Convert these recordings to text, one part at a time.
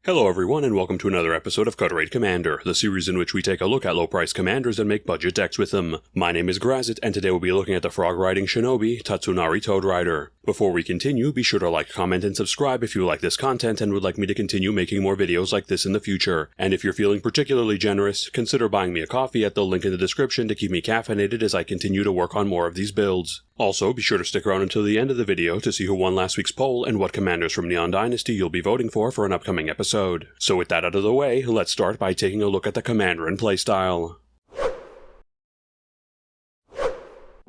Hello everyone and welcome to another episode of Cut Rate Commander, the series in which we take a look at low-priced commanders and make budget decks with them. My name is Grazzet and today we'll be looking at the frog-riding shinobi, Tatsunari Toad Rider. Before we continue, be sure to like, comment, and subscribe if you like this content and would like me to continue making more videos like this in the future. And if you're feeling particularly generous, consider buying me a coffee at the link in the description to keep me caffeinated as I continue to work on more of these builds. Also, be sure to stick around until the end of the video to see who won last week's poll and what commanders from Neon Dynasty you'll be voting for an upcoming episode. So with that out of the way, let's start by taking a look at the commander and playstyle.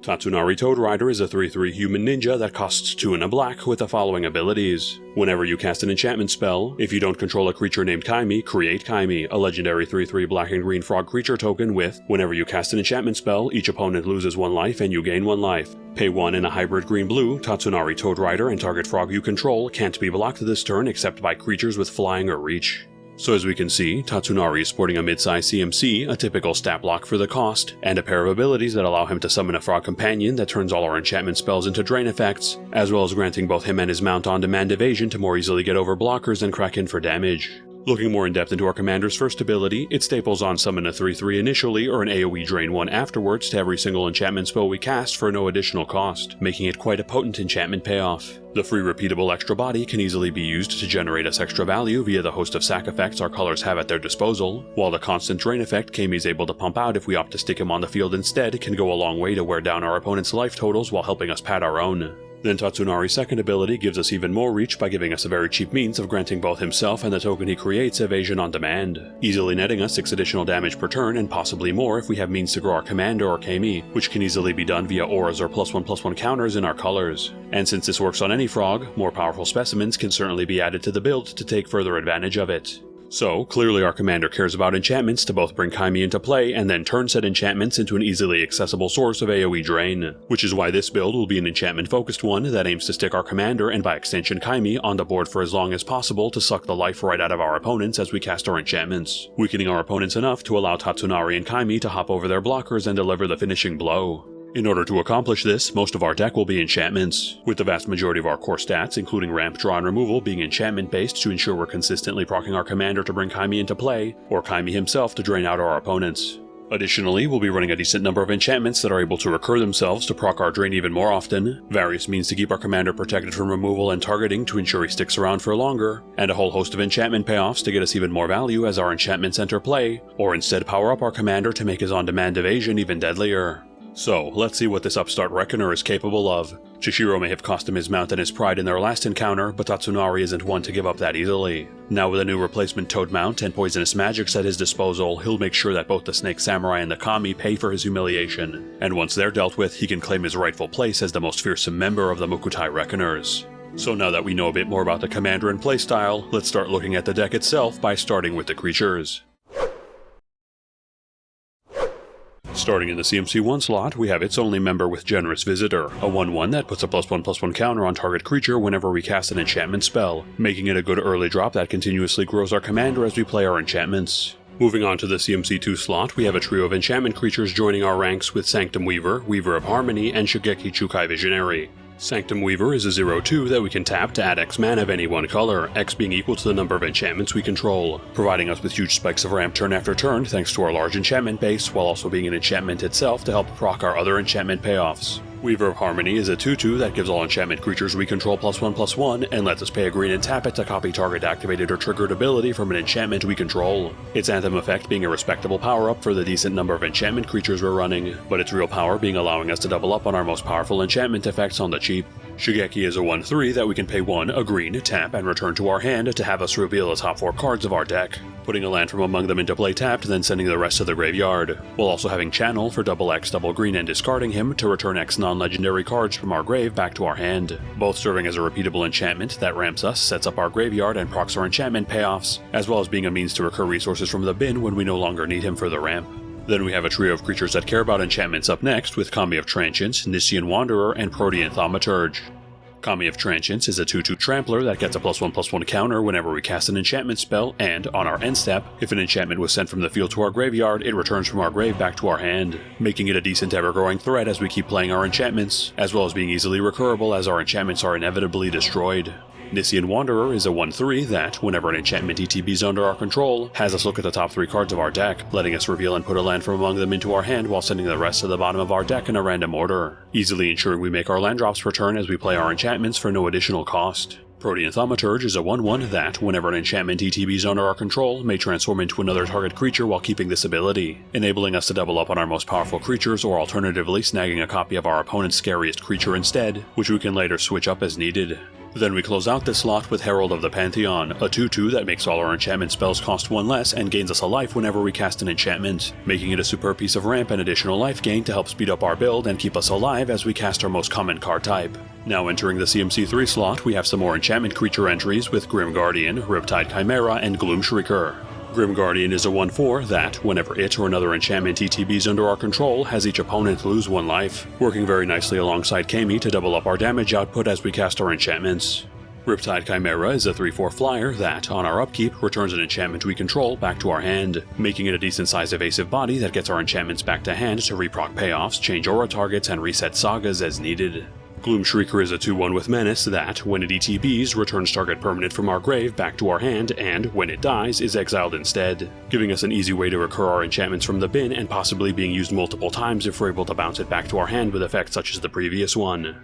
Tatsunari Toad Rider is a 3/3 human ninja that costs 2 and a black with the following abilities. Whenever you cast an enchantment spell, if you don't control a creature named Keimi, create Keimi, a legendary 3/3 black and green frog creature token with, whenever you cast an enchantment spell, each opponent loses 1 life and you gain 1 life. Pay 1 in a hybrid green-blue, Tatsunari Toad Rider and target frog you control can't be blocked this turn except by creatures with flying or reach. So as we can see, Tatsunari is sporting a mid-size CMC, a typical stat block for the cost, and a pair of abilities that allow him to summon a frog companion that turns all our enchantment spells into drain effects, as well as granting both him and his mount on-demand evasion to more easily get over blockers and crack in for damage. Looking more in depth into our commander's first ability, it staples on summon a 3/3 initially or an AoE drain 1 afterwards to every single enchantment spell we cast for no additional cost, making it quite a potent enchantment payoff. The free repeatable extra body can easily be used to generate us extra value via the host of sack effects our colors have at their disposal, while the constant drain effect Keimi is able to pump out if we opt to stick him on the field instead can go a long way to wear down our opponent's life totals while helping us pad our own. Then Tatsunari's second ability gives us even more reach by giving us a very cheap means of granting both himself and the token he creates evasion on demand, easily netting us 6 additional damage per turn and possibly more if we have means to grow our commander or Keimi, which can easily be done via auras or +1/+1 counters in our colors. And since this works on any frog, more powerful specimens can certainly be added to the build to take further advantage of it. So, clearly our commander cares about enchantments to both bring Keimi into play and then turn said enchantments into an easily accessible source of AoE drain, which is why this build will be an enchantment-focused one that aims to stick our commander and by extension Keimi on the board for as long as possible to suck the life right out of our opponents as we cast our enchantments, weakening our opponents enough to allow Tatsunari and Keimi to hop over their blockers and deliver the finishing blow. In order to accomplish this, most of our deck will be enchantments, with the vast majority of our core stats, including ramp, draw, and removal, being enchantment-based to ensure we're consistently proccing our commander to bring Keimi into play, or Keimi himself to drain out our opponents. Additionally, we'll be running a decent number of enchantments that are able to recur themselves to proc our drain even more often, various means to keep our commander protected from removal and targeting to ensure he sticks around for longer, and a whole host of enchantment payoffs to get us even more value as our enchantments enter play, or instead power up our commander to make his on-demand evasion even deadlier. So, let's see what this upstart Reckoner is capable of. Chishiro may have cost him his mount and his pride in their last encounter, but Tatsunari isn't one to give up that easily. Now with a new replacement Toad mount and poisonous magics at his disposal, he'll make sure that both the Snake Samurai and the Kami pay for his humiliation, and once they're dealt with, he can claim his rightful place as the most fearsome member of the Mukotai Reckoners. So now that we know a bit more about the commander and playstyle, let's start looking at the deck itself by starting with the creatures. Starting in the CMC1 slot, we have its only member with Generous Visitor, a 1/1 that puts a +1/+1 counter on target creature whenever we cast an enchantment spell, making it a good early drop that continuously grows our commander as we play our enchantments. Moving on to the CMC2 slot, we have a trio of enchantment creatures joining our ranks with Sanctum Weaver, Weaver of Harmony, and Shigeki Chukai Visionary. Sanctum Weaver is a 0/2 that we can tap to add X mana of any one color, X being equal to the number of enchantments we control, providing us with huge spikes of ramp turn after turn thanks to our large enchantment base, while also being an enchantment itself to help proc our other enchantment payoffs. Weaver of Harmony is a 2/2 that gives all enchantment creatures we control +1/+1 and lets us pay a green and tap it to copy target activated or triggered ability from an enchantment we control. Its Anthem effect being a respectable power-up for the decent number of enchantment creatures we're running, but its real power being allowing us to double up on our most powerful enchantment effects on the cheap. Shigeki is a 1/3 that we can pay 1, a green, tap, and return to our hand to have us reveal the top 4 cards of our deck, putting a land from among them into play tapped, then sending the rest to the graveyard, while also having Channel for double X, double green, and discarding him to return X non-legendary cards from our grave back to our hand, both serving as a repeatable enchantment that ramps us, sets up our graveyard, and procs our enchantment payoffs, as well as being a means to recur resources from the bin when we no longer need him for the ramp. Then we have a trio of creatures that care about enchantments up next with Kami of Transience, Nissian Wanderer, and Protean Thaumaturge. Kami of Transience is a 2/2 Trampler that gets a +1/+1 counter whenever we cast an enchantment spell, and, on our end step, if an enchantment was sent from the field to our graveyard, it returns from our grave back to our hand, making it a decent ever-growing threat as we keep playing our enchantments, as well as being easily recurable as our enchantments are inevitably destroyed. Nissian Wanderer is a 1/3 that, whenever an enchantment ETBs under our control, has us look at the top 3 cards of our deck, letting us reveal and put a land from among them into our hand while sending the rest to the bottom of our deck in a random order, easily ensuring we make our land drops return as we play our enchantments for no additional cost. Protean Thaumaturge is a 1/1 that, whenever an enchantment ETBs under our control, may transform into another target creature while keeping this ability, enabling us to double up on our most powerful creatures or alternatively snagging a copy of our opponent's scariest creature instead, which we can later switch up as needed. Then we close out this slot with Herald of the Pantheon, a 2/2 that makes all our enchantment spells cost 1 less and gains us a life whenever we cast an enchantment, making it a superb piece of ramp and additional life gain to help speed up our build and keep us alive as we cast our most common card type. Now entering the CMC3 slot, we have some more enchantment creature entries with Grim Guardian, Riptide Chimera, and Gloom Shrieker. Grim Guardian is a 1/4 that, whenever it or another enchantment ETBs under our control, has each opponent lose 1 life, working very nicely alongside Keimi to double up our damage output as we cast our enchantments. Riptide Chimera is a 3/4 flyer that, on our upkeep, returns an enchantment we control back to our hand, making it a decent-sized evasive body that gets our enchantments back to hand to reproc payoffs, change aura targets, and reset sagas as needed. Gloom Shrieker is a 2/1 with Menace that, when it ETBs, returns target permanent from our grave back to our hand and, when it dies, is exiled instead, giving us an easy way to recur our enchantments from the bin and possibly being used multiple times if we're able to bounce it back to our hand with effects such as the previous one.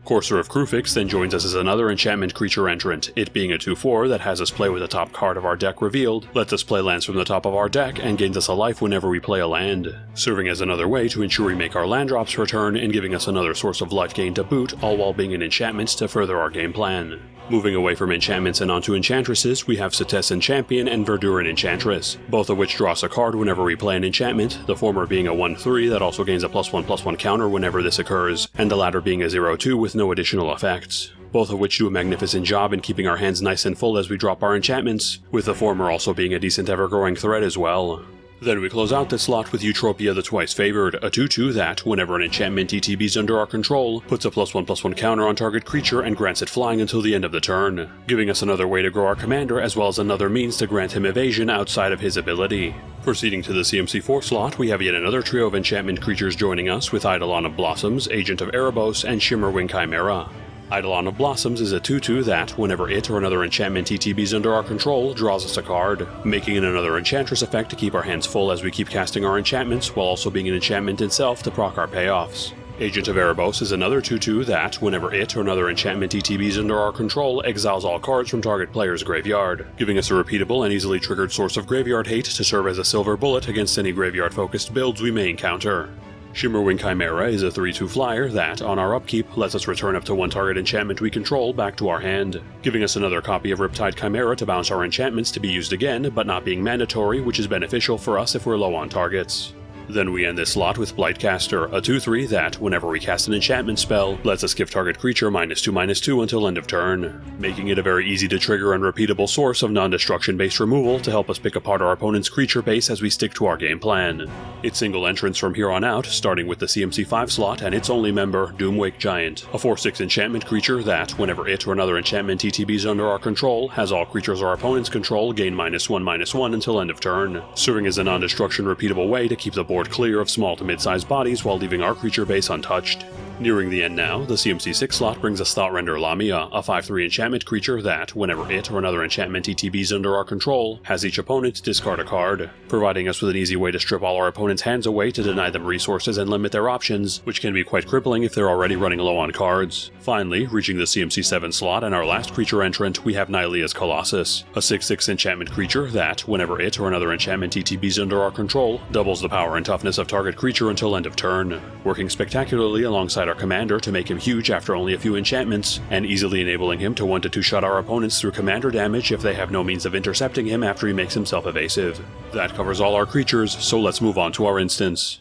Courser of Krufix then joins us as another enchantment creature entrant, it being a 2/4 that has us play with the top card of our deck revealed, lets us play lands from the top of our deck, and gains us a life whenever we play a land, serving as another way to ensure we make our land drops return and giving us another source of life gain to boot, all while being an enchantment to further our game plan. Moving away from enchantments and onto enchantresses, we have Citizen Champion and Verduran Enchantress, both of which draw us a card whenever we play an enchantment, the former being a 1/3 that also gains a +1/+1 counter whenever this occurs, and the latter being a 0/2 with no additional effects, both of which do a magnificent job in keeping our hands nice and full as we drop our enchantments, with the former also being a decent ever-growing threat as well. Then we close out this slot with Eutropia the Twice Favored, a 2/2 that, whenever an enchantment ETBs under our control, puts a +1/+1 counter on target creature and grants it flying until the end of the turn, giving us another way to grow our commander as well as another means to grant him evasion outside of his ability. Proceeding to the CMC4 slot, we have yet another trio of enchantment creatures joining us with Eidolon of Blossoms, Agent of Erebos, and Shimmerwing Chimera. Eidolon of Blossoms is a 2/2 that, whenever it or another enchantment ETBs under our control, draws us a card, making it another enchantress effect to keep our hands full as we keep casting our enchantments, while also being an enchantment itself to proc our payoffs. Agent of Erebos is another 2/2 that, whenever it or another enchantment ETBs under our control, exiles all cards from target player's graveyard, giving us a repeatable and easily triggered source of graveyard hate to serve as a silver bullet against any graveyard-focused builds we may encounter. Shimmerwing Chimera is a 3/2 flyer that, on our upkeep, lets us return up to 1 target enchantment we control back to our hand, giving us another copy of Riptide Chimera to bounce our enchantments to be used again, but not being mandatory, which is beneficial for us if we're low on targets. Then we end this slot with Blightcaster, a 2/3 that, whenever we cast an enchantment spell, lets us give target creature -2/-2 until end of turn, making it a very easy to trigger and repeatable source of non-destruction based removal to help us pick apart our opponent's creature base as we stick to our game plan. It's single entrance from here on out, starting with the CMC5 slot and its only member, Doomwake Giant, a 4/6 enchantment creature that, whenever it or another enchantment ETBs under our control, has all creatures our opponents control gain -1/-1 until end of turn, serving as a non-destruction repeatable way to keep the board clear of small to mid-sized bodies while leaving our creature base untouched. Nearing the end now, the CMC6 slot brings us Thoughrender Lamia, a 5/3 enchantment creature that, whenever it or another enchantment ETBs under our control, has each opponent discard a card, providing us with an easy way to strip all our opponent's hands away to deny them resources and limit their options, which can be quite crippling if they're already running low on cards. Finally, reaching the CMC7 slot and our last creature entrant, we have Nylea's Colossus, a 6/6 enchantment creature that, whenever it or another enchantment ETBs under our control, doubles the power and toughness of target creature until end of turn, working spectacularly alongside our commander to make him huge after only a few enchantments, and easily enabling him to 1 to 2 shot our opponents through commander damage if they have no means of intercepting him after he makes himself evasive. That covers all our creatures, so let's move on to our instance.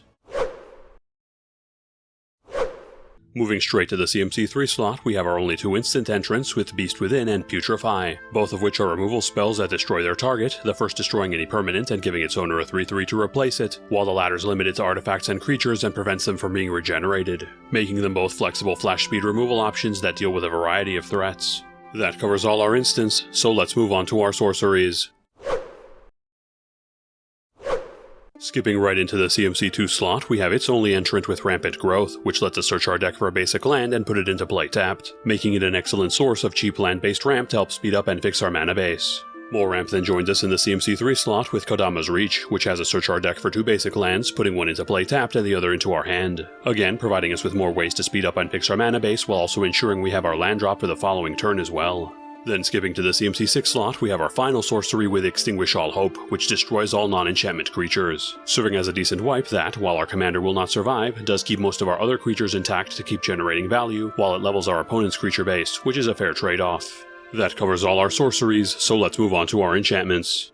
Moving straight to the CMC3 slot, we have our only 2 instant entrants with Beast Within and Putrefy, both of which are removal spells that destroy their target, the first destroying any permanent and giving its owner a 3/3 to replace it, while the latter's limited to artifacts and creatures and prevents them from being regenerated, making them both flexible flash speed removal options that deal with a variety of threats. That covers all our instance, so let's move on to our sorceries. Skipping right into the CMC2 slot, we have its only entrant with Rampant Growth, which lets us search our deck for a basic land and put it into play tapped, making it an excellent source of cheap land-based ramp to help speed up and fix our mana base. More ramp then joins us in the CMC3 slot with Kodama's Reach, which has us search our deck for 2 basic lands, putting one into play tapped and the other into our hand, again providing us with more ways to speed up and fix our mana base while also ensuring we have our land drop for the following turn as well. Then skipping to the CMC6 slot, we have our final sorcery with Extinguish All Hope, which destroys all non-enchantment creatures, serving as a decent wipe that, while our commander will not survive, does keep most of our other creatures intact to keep generating value, while it levels our opponent's creature base, which is a fair trade-off. That covers all our sorceries, so let's move on to our enchantments.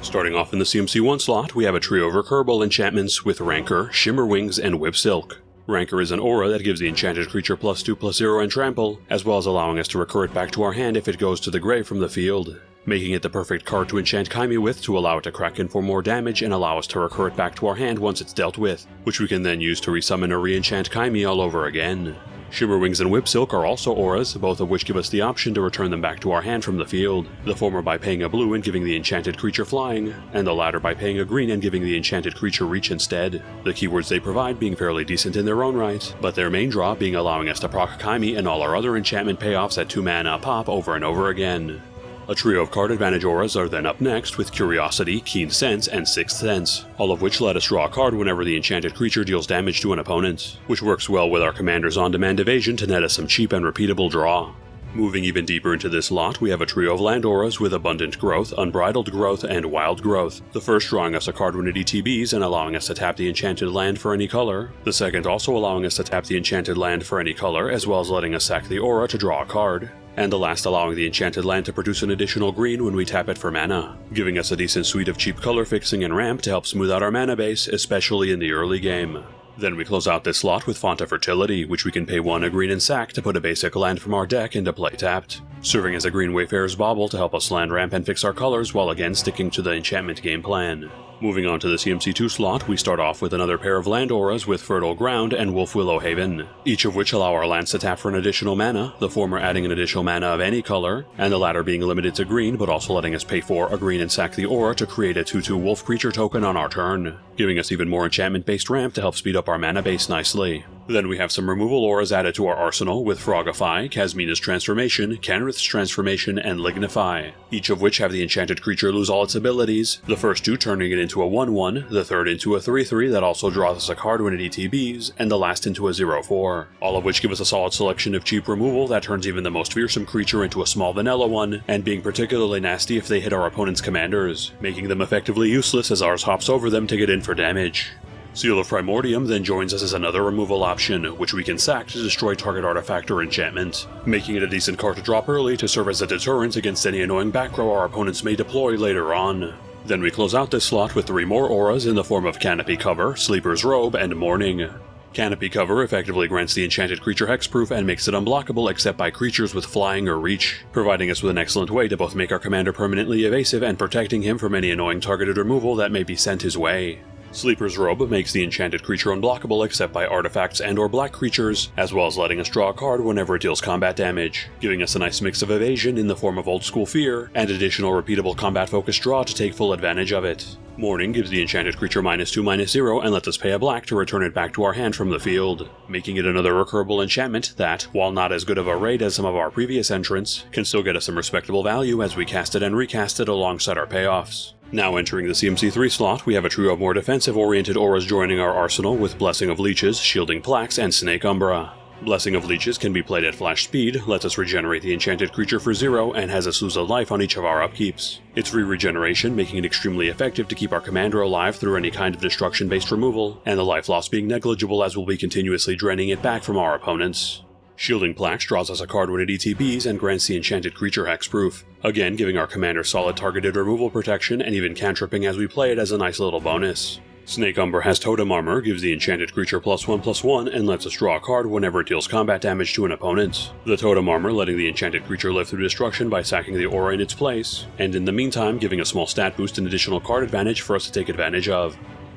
Starting off in the CMC1 slot, we have a trio of recurable enchantments with Rancor, Shimmer Wings, and Whip Silk. Rancor is an aura that gives the enchanted creature +2/+0 and trample, as well as allowing us to recur it back to our hand if it goes to the grave from the field, making it the perfect card to enchant Keimi with to allow it to crack in for more damage and allow us to recur it back to our hand once it's dealt with, which we can then use to resummon or re-enchant Keimi all over again. Shimmer Wings and Whip Silk are also auras, both of which give us the option to return them back to our hand from the field, the former by paying a blue and giving the enchanted creature flying, and the latter by paying a green and giving the enchanted creature reach instead, the keywords they provide being fairly decent in their own right, but their main draw being allowing us to proc Keimi and all our other enchantment payoffs at 2 mana pop over and over again. A trio of card advantage auras are then up next with Curiosity, Keen Sense, and Sixth Sense, all of which let us draw a card whenever the enchanted creature deals damage to an opponent, which works well with our commander's on-demand evasion to net us some cheap and repeatable draw. Moving even deeper into this lot, we have a trio of land auras with Abundant Growth, Unbridled Growth, and Wild Growth, the first drawing us a card when it ETBs and allowing us to tap the enchanted land for any color, the second also allowing us to tap the enchanted land for any color as well as letting us sack the aura to draw a card, and the last allowing the enchanted land to produce an additional green when we tap it for mana, giving us a decent suite of cheap color fixing and ramp to help smooth out our mana base, especially in the early game. Then we close out this slot with Font of Fertility, which we can pay 1 a green and sack to put a basic land from our deck into play tapped, serving as a green Wayfarer's Bauble to help us land ramp and fix our colors while again sticking to the enchantment game plan. Moving on to the CMC2 slot, we start off with another pair of land auras with Fertile Ground and Wolf Willow Haven, each of which allow our lands to tap for an additional mana, the former adding an additional mana of any color, and the latter being limited to green but also letting us pay 4 a green and sack the aura to create a 2/2 wolf creature token on our turn, giving us even more enchantment-based ramp to help speed up our mana base nicely. Then we have some removal auras added to our arsenal with Frogify, Kasmina's Transformation, Kenrith's Transformation, and Lignify, each of which have the enchanted creature lose all its abilities, the first 2 turning it into a 1/1, the third into a 3/3 that also draws us a card when it ETBs, and the last into a 0/4, all of which give us a solid selection of cheap removal that turns even the most fearsome creature into a small vanilla one, and being particularly nasty if they hit our opponent's commanders, making them effectively useless as ours hops over them to get in for damage. Seal of Primordium then joins us as another removal option, which we can sack to destroy target artifact or enchantment, making it a decent card to drop early to serve as a deterrent against any annoying back row our opponents may deploy later on. Then we close out this slot with 3 more auras in the form of Canopy Cover, Sleeper's Robe, and Mourning. Canopy Cover effectively grants the enchanted creature hexproof and makes it unblockable except by creatures with flying or reach, providing us with an excellent way to both make our commander permanently evasive and protecting him from any annoying targeted removal that may be sent his way. Sleeper's Robe makes the enchanted creature unblockable except by artifacts and or black creatures, as well as letting us draw a card whenever it deals combat damage, giving us a nice mix of evasion in the form of Old School Fear, and additional repeatable combat-focused draw to take full advantage of it. Mourning gives the enchanted creature -2/-0 and lets us pay a black to return it back to our hand from the field, making it another recurable enchantment that, while not as good of a raid as some of our previous entrants, can still get us some respectable value as we cast it and recast it alongside our payoffs. Now entering the CMC3 slot, we have a trio of more defensive-oriented auras joining our arsenal with Blessing of Leeches, Shielding Plaques, and Snake Umbra. Blessing of Leeches can be played at flash speed, lets us regenerate the enchanted creature for 0, and has us lose a life on each of our upkeeps. It's free regeneration, making it extremely effective to keep our commander alive through any kind of destruction-based removal, and the life loss being negligible as we'll be continuously draining it back from our opponents. Shielding Plaques draws us a card when it ETBs and grants the enchanted creature hexproof, again giving our commander solid targeted removal protection and even cantripping as we play it as a nice little bonus. Snake Umbra has Totem Armor, gives the enchanted creature +1/+1, and lets us draw a card whenever it deals combat damage to an opponent. The Totem Armor letting the enchanted creature live through destruction by sacking the aura in its place, and in the meantime giving a small stat boost and additional card advantage for us to take advantage of.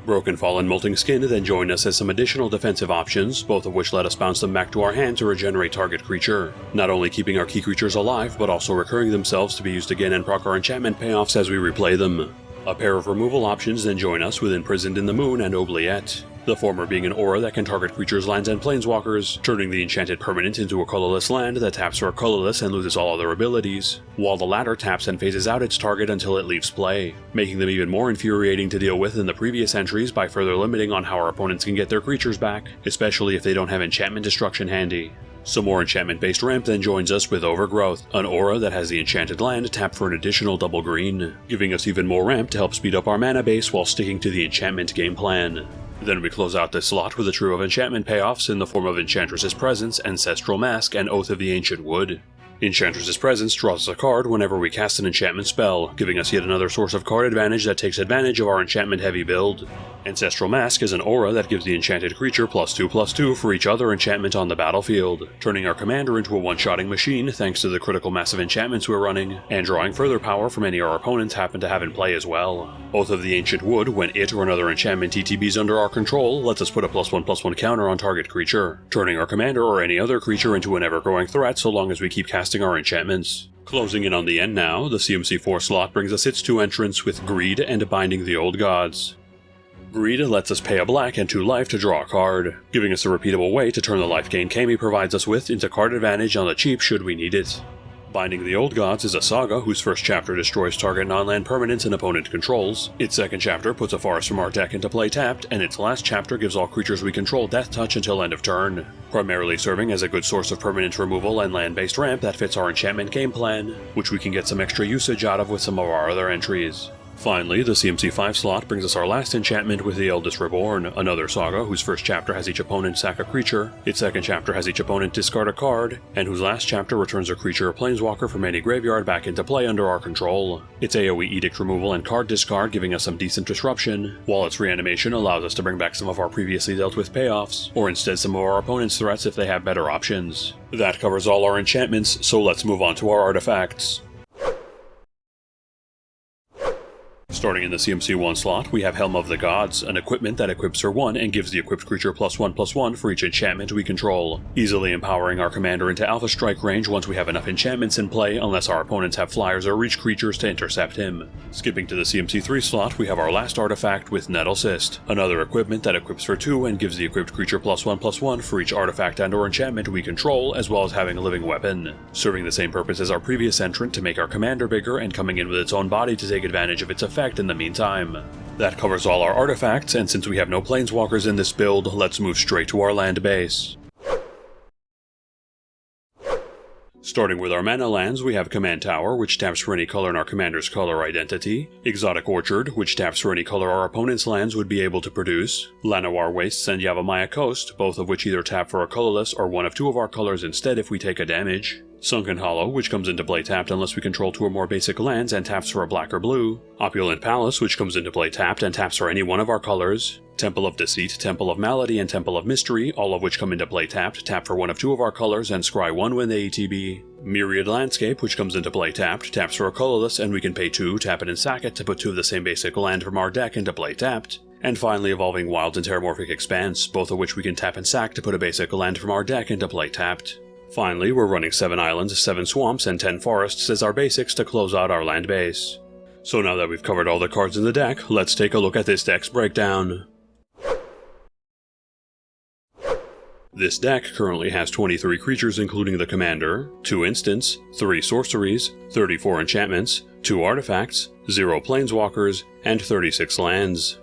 Broken Fall and Molting Skin then join us as some additional defensive options, both of which let us bounce them back to our hand to regenerate target creature, not only keeping our key creatures alive, but also recurring themselves to be used again and proc our enchantment payoffs as we replay them. A pair of removal options then join us with Imprisoned in the Moon and Oubliette, the former being an aura that can target creatures, lands, and planeswalkers, turning the enchanted permanent into a colorless land that taps for a colorless and loses all other abilities, while the latter taps and phases out its target until it leaves play, making them even more infuriating to deal with than the previous entries by further limiting on how our opponents can get their creatures back, especially if they don't have enchantment destruction handy. Some more enchantment-based ramp then joins us with Overgrowth, an aura that has the enchanted land tapped for an additional double green, giving us even more ramp to help speed up our mana base while sticking to the enchantment game plan. Then we close out this slot with a trio of enchantment payoffs in the form of Enchantress's Presence, Ancestral Mask, and Oath of the Ancient Wood. Enchantress's Presence draws us a card whenever we cast an enchantment spell, giving us yet another source of card advantage that takes advantage of our enchantment-heavy build. Ancestral Mask is an aura that gives the enchanted creature +2/+2 for each other enchantment on the battlefield, turning our commander into a one-shotting machine thanks to the critical mass of enchantments we're running, and drawing further power from any our opponents happen to have in play as well. Oath of the Ancient Wood, when it or another enchantment ETBs under our control, lets us put a +1/+1 counter on target creature, turning our commander or any other creature into an ever-growing threat so long as we keep casting our enchantments. Closing in on the end now, the CMC4 slot brings us its 2 entrants with Greed and Binding the Old Gods. Greed lets us pay a black and 2 life to draw a card, giving us a repeatable way to turn the life gain Keimi provides us with into card advantage on the cheap should we need it. Binding the Old Gods is a saga whose first chapter destroys target non-land permanents an opponent controls, its second chapter puts a forest from our deck into play tapped, and its last chapter gives all creatures we control death touch until end of turn, primarily serving as a good source of permanent removal and land-based ramp that fits our enchantment game plan, which we can get some extra usage out of with some of our other entries. Finally, the CMC5 slot brings us our last enchantment with the Eldest Reborn, another saga whose first chapter has each opponent sack a creature, its second chapter has each opponent discard a card, and whose last chapter returns a creature or planeswalker from any graveyard back into play under our control. Its AoE edict removal and card discard giving us some decent disruption, while its reanimation allows us to bring back some of our previously dealt with payoffs, or instead some of our opponent's threats if they have better options. That covers all our enchantments, so let's move on to our artifacts. Starting in the CMC1 slot, we have Helm of the Gods, an equipment that equips for 1 and gives the equipped creature +1/+1 for each enchantment we control, easily empowering our commander into Alpha Strike range once we have enough enchantments in play unless our opponents have flyers or reach creatures to intercept him. Skipping to the CMC3 slot, we have our last artifact with Nettle Cyst, another equipment that equips for 2 and gives the equipped creature +1/+1 for each artifact and or enchantment we control, as well as having a living weapon, serving the same purpose as our previous entrant to make our commander bigger and coming in with its own body to take advantage of its effect in the meantime. That covers all our artifacts, and since we have no planeswalkers in this build, let's move straight to our land base. Starting with our mana lands, we have Command Tower, which taps for any color in our commander's color identity, Exotic Orchard, which taps for any color our opponent's lands would be able to produce, Llanowar Wastes and Yavimaya Coast, both of which either tap for a colorless or one of 2 of our colors instead if we take a damage, Sunken Hollow, which comes into play tapped unless we control 2 or more basic lands and taps for a black or blue, Opulent Palace, which comes into play tapped and taps for any one of our colors, Temple of Deceit, Temple of Malady, and Temple of Mystery, all of which come into play tapped, tap for one of 2 of our colors and scry 1 when they ETB, Myriad Landscape, which comes into play tapped, taps for a colorless and we can pay 2, tap it and sack it to put 2 of the same basic land from our deck into play tapped, and finally Evolving Wilds and Terramorphic Expanse, both of which we can tap and sack to put a basic land from our deck into play tapped. Finally, we're running 7 islands, 7 swamps, and 10 forests as our basics to close out our land base. So now that we've covered all the cards in the deck, let's take a look at this deck's breakdown. This deck currently has 23 creatures including the commander, 2 instants, 3 sorceries, 34 enchantments, 2 artifacts, 0 planeswalkers, and 36 lands.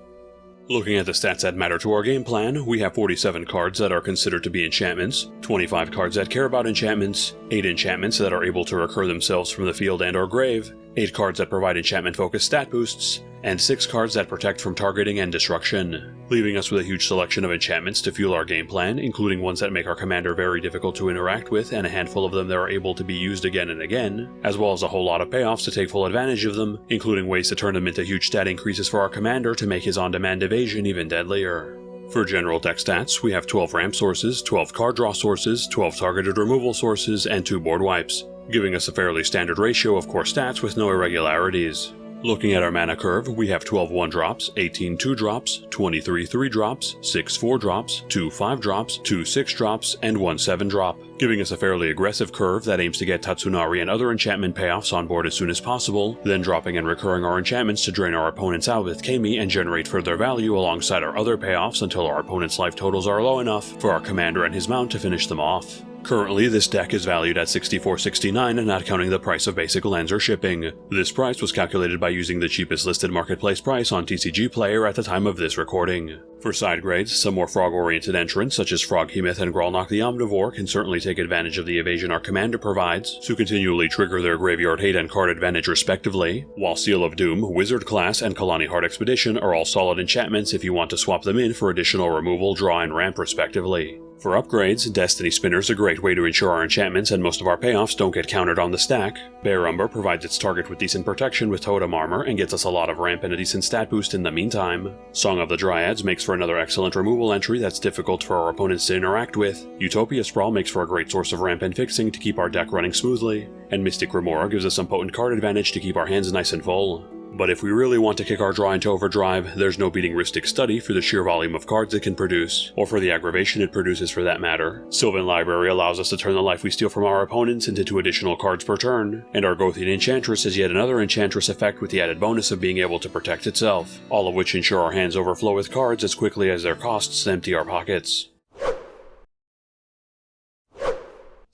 Looking at the stats that matter to our game plan, we have 47 cards that are considered to be enchantments, 25 cards that care about enchantments, 8 enchantments that are able to recur themselves from the field and or grave, 8 cards that provide enchantment-focused stat boosts, and 6 cards that protect from targeting and destruction, leaving us with a huge selection of enchantments to fuel our game plan, including ones that make our commander very difficult to interact with and a handful of them that are able to be used again and again, as well as a whole lot of payoffs to take full advantage of them, including ways to turn them into huge stat increases for our commander to make his on-demand evasion even deadlier. For general deck stats, we have 12 ramp sources, 12 card draw sources, 12 targeted removal sources, and 2 board wipes, giving us a fairly standard ratio of core stats with no irregularities. Looking at our mana curve, we have 12 1-drops, 18 2-drops, 23 3-drops, 6 4-drops, 2 5-drops, 2 6-drops, and 1 7-drop, giving us a fairly aggressive curve that aims to get Tatsunari and other enchantment payoffs on board as soon as possible, then dropping and recurring our enchantments to drain our opponents out with Keimi and generate further value alongside our other payoffs until our opponent's life totals are low enough for our commander and his mount to finish them off. Currently, this deck is valued at $64.69, not counting the price of basic lands or shipping. This price was calculated by using the cheapest listed marketplace price on TCG Player at the time of this recording. For side grades, some more frog-oriented entrants such as Froghemoth and Gralnock the Omnivore can certainly take advantage of the evasion our commander provides to continually trigger their graveyard hate and card advantage respectively, while Seal of Doom, Wizard Class, and Kalani Heart Expedition are all solid enchantments if you want to swap them in for additional removal, draw, and ramp respectively. For upgrades, Destiny Spinner is a great way to ensure our enchantments and most of our payoffs don't get countered on the stack. Bear Umber provides its target with decent protection with totem armor and gets us a lot of ramp and a decent stat boost in the meantime. Song of the Dryads makes for another excellent removal entry that's difficult for our opponents to interact with. Utopia Sprawl makes for a great source of ramp and fixing to keep our deck running smoothly. And Mystic Remora gives us some potent card advantage to keep our hands nice and full. But if we really want to kick our draw into overdrive, there's no beating Rhystic Study for the sheer volume of cards it can produce, or for the aggravation it produces for that matter. Sylvan Library allows us to turn the life we steal from our opponents into 2 additional cards per turn, and Argothian Enchantress is yet another Enchantress effect with the added bonus of being able to protect itself, all of which ensure our hands overflow with cards as quickly as their costs empty our pockets.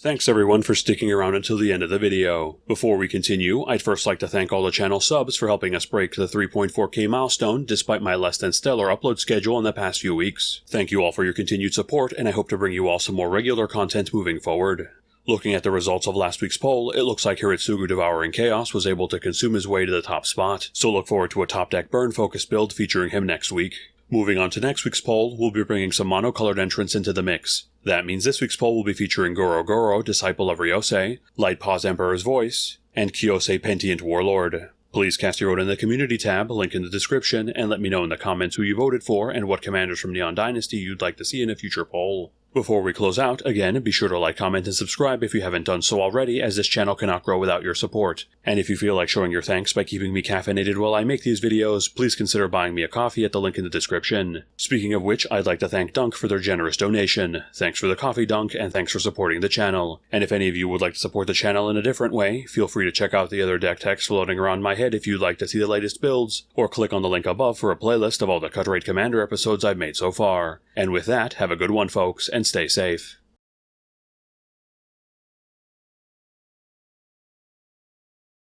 Thanks everyone for sticking around until the end of the video. Before we continue, I'd first like to thank all the channel subs for helping us break the 3.4k milestone despite my less than stellar upload schedule in the past few weeks. Thank you all for your continued support, and I hope to bring you all some more regular content moving forward. Looking at the results of last week's poll, it looks like Hiritsugu Devouring Chaos was able to consume his way to the top spot, so look forward to a top deck burn focus build featuring him next week. Moving on to next week's poll, we'll be bringing some mono-colored entrants into the mix. That means this week's poll will be featuring Goro Goro, Disciple of Ryosei, Lightpaw's Emperor's Voice, and Kyosei Pentient Warlord. Please cast your vote in the community tab, link in the description, and let me know in the comments who you voted for and what commanders from Neon Dynasty you'd like to see in a future poll. Before we close out, again, be sure to like, comment, and subscribe if you haven't done so already, as this channel cannot grow without your support. And if you feel like showing your thanks by keeping me caffeinated while I make these videos, please consider buying me a coffee at the link in the description. Speaking of which, I'd like to thank Dunk for their generous donation. Thanks for the coffee, Dunk, and thanks for supporting the channel. And if any of you would like to support the channel in a different way, feel free to check out the other deck text floating around my head if you'd like to see the latest builds, or click on the link above for a playlist of all the Cut Rate Commander episodes I've made so far. And with that, have a good one folks, and stay safe.